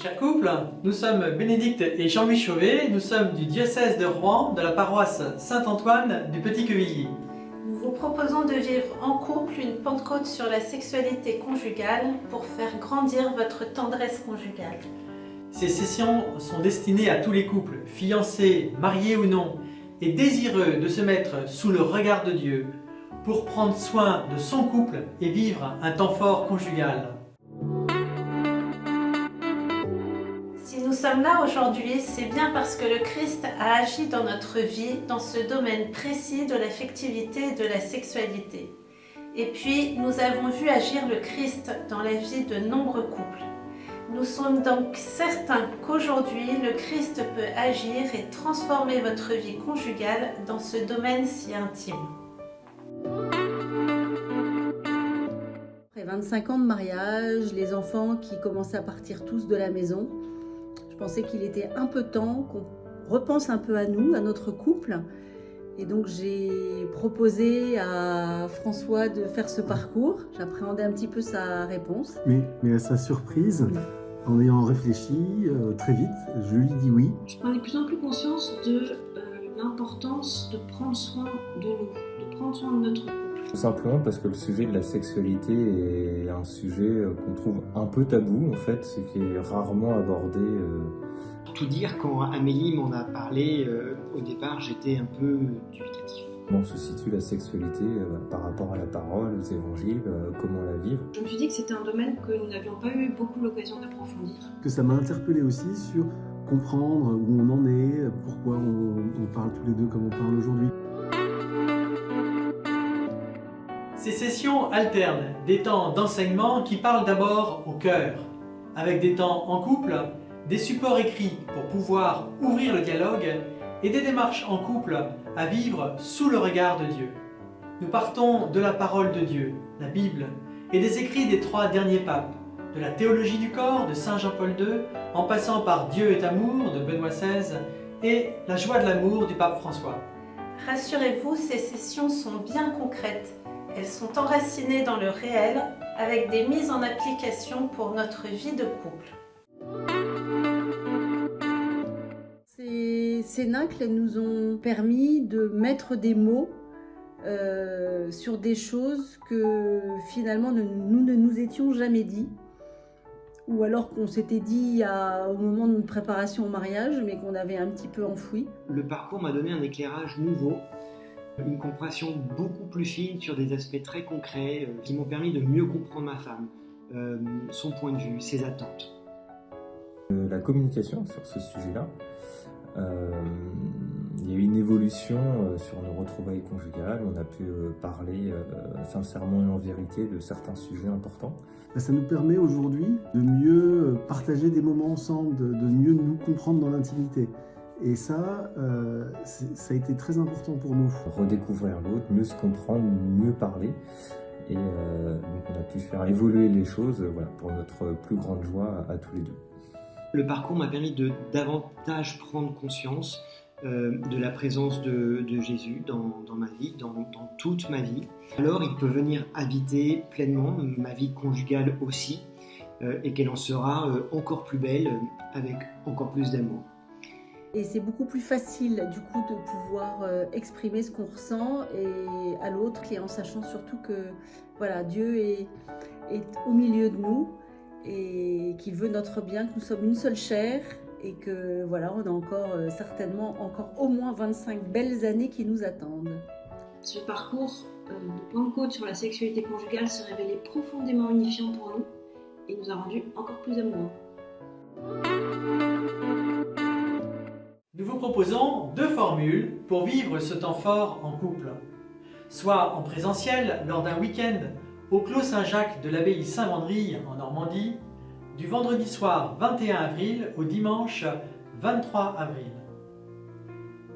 Chers couples, nous sommes Bénédicte et Jean-Louis Chauvet, nous sommes du diocèse de Rouen, de la paroisse Saint-Antoine du Petit-Quevilly. Nous vous proposons de vivre en couple une Pentecôte sur la sexualité conjugale pour faire grandir votre tendresse conjugale. Ces sessions sont destinées à tous les couples, fiancés, mariés ou non, et désireux de se mettre sous le regard de Dieu pour prendre soin de son couple et vivre un temps fort conjugal. Si nous sommes là aujourd'hui, c'est bien parce que le Christ a agi dans notre vie dans ce domaine précis de l'affectivité et de la sexualité. Et puis, nous avons vu agir le Christ dans la vie de nombreux couples. Nous sommes donc certains qu'aujourd'hui, le Christ peut agir et transformer votre vie conjugale dans ce domaine si intime. Après 25 ans de mariage, les enfants qui commençaient à partir tous de la maison, je pensais qu'il était un peu temps qu'on repense un peu à nous, à notre couple. Et donc j'ai proposé à François de faire ce parcours. J'appréhendais un petit peu sa réponse. Mais à sa surprise, en ayant réfléchi très vite, je lui dis oui. Je prends de plus en plus conscience de l'importance de prendre soin de nous, de prendre soin de notre couple. Tout simplement parce que le sujet de la sexualité est un sujet qu'on trouve un peu tabou en fait, c'est qui est rarement abordé. Pour tout dire, quand Amélie m'en a parlé, au départ j'étais un peu dubitatif. Comment se situe la sexualité par rapport à la parole, aux évangiles, comment la vivre. Je me suis dit que c'était un domaine que nous n'avions pas eu beaucoup l'occasion d'approfondir. Que ça m'a interpellé aussi sur comprendre où on en est, pourquoi on parle tous les deux comme on parle aujourd'hui. Ces sessions alternent des temps d'enseignement qui parlent d'abord au cœur, avec des temps en couple, des supports écrits pour pouvoir ouvrir le dialogue et des démarches en couple à vivre sous le regard de Dieu. Nous partons de la parole de Dieu, la Bible, et des écrits des 3 derniers papes, de la théologie du corps de Saint Jean-Paul II, en passant par Dieu est amour de Benoît XVI et la joie de l'amour du pape François. Rassurez-vous, ces sessions sont bien concrètes. Elles sont enracinées dans le réel avec des mises en application pour notre vie de couple. Ces cénacles nous ont permis de mettre des mots sur des choses que finalement nous ne nous étions jamais dit, ou alors qu'on s'était dit au moment de notre préparation au mariage, mais qu'on avait un petit peu enfoui. Le parcours m'a donné un éclairage nouveau, une compréhension beaucoup plus fine sur des aspects très concrets qui m'ont permis de mieux comprendre ma femme, son point de vue, ses attentes. La communication sur ce sujet-là, il y a eu une évolution sur nos retrouvailles conjugales, on a pu parler sincèrement et en vérité de certains sujets importants. Ça nous permet aujourd'hui de mieux partager des moments ensemble, de mieux nous comprendre dans l'intimité. Et ça, ça a été très important pour nous. Redécouvrir l'autre, mieux se comprendre, mieux parler. Et donc on a pu faire évoluer les choses pour notre plus grande joie à tous les deux. Le parcours m'a permis de davantage prendre conscience de la présence de Jésus dans ma vie, dans toute ma vie. Alors il peut venir habiter pleinement ma vie conjugale aussi, et qu'elle en sera encore plus belle, avec encore plus d'amour. Et c'est beaucoup plus facile du coup de pouvoir exprimer ce qu'on ressent et à l'autre, et en sachant surtout que Dieu est au milieu de nous et qu'il veut notre bien, que nous sommes une seule chair et que on a encore certainement au moins 25 belles années qui nous attendent. Ce parcours de Pentecôte sur la sexualité conjugale s'est révélé profondément unifiant pour nous et nous a rendus encore plus amoureux. Nous vous proposons 2 formules pour vivre ce temps fort en couple. Soit en présentiel lors d'un week-end au Clos Saint-Jacques de l'abbaye Saint-Mandrille en Normandie, du vendredi soir 21 avril au dimanche 23 avril.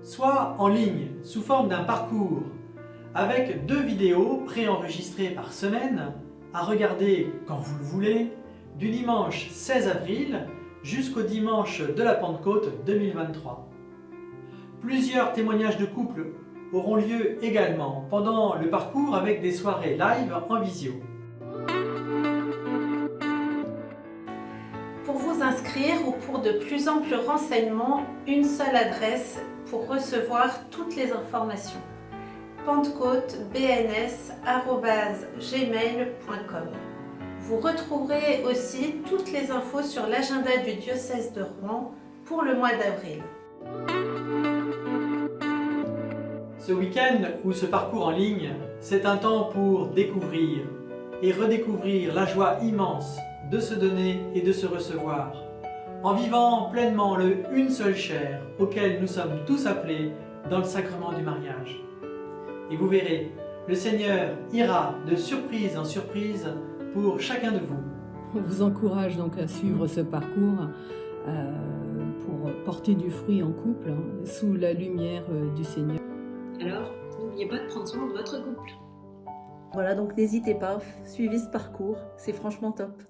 Soit en ligne sous forme d'un parcours avec 2 vidéos préenregistrées par semaine à regarder quand vous le voulez du dimanche 16 avril jusqu'au dimanche de la Pentecôte 2023. Plusieurs témoignages de couples auront lieu également pendant le parcours avec des soirées live en visio. Pour vous s'inscrire ou pour de plus amples renseignements, une seule adresse pour recevoir toutes les informations. pentecôtebns@gmail.com. Vous retrouverez aussi toutes les infos sur l'agenda du diocèse de Rouen pour le mois d'avril. Ce week-end ou ce parcours en ligne, c'est un temps pour découvrir et redécouvrir la joie immense de se donner et de se recevoir, en vivant pleinement le une seule chair auquel nous sommes tous appelés dans le sacrement du mariage. Et vous verrez, le Seigneur ira de surprise en surprise pour chacun de vous. On vous encourage donc à suivre ce parcours pour porter du fruit en couple, sous la lumière du Seigneur. Alors, n'oubliez pas de prendre soin de votre couple. Voilà, donc n'hésitez pas, suivez ce parcours, c'est franchement top.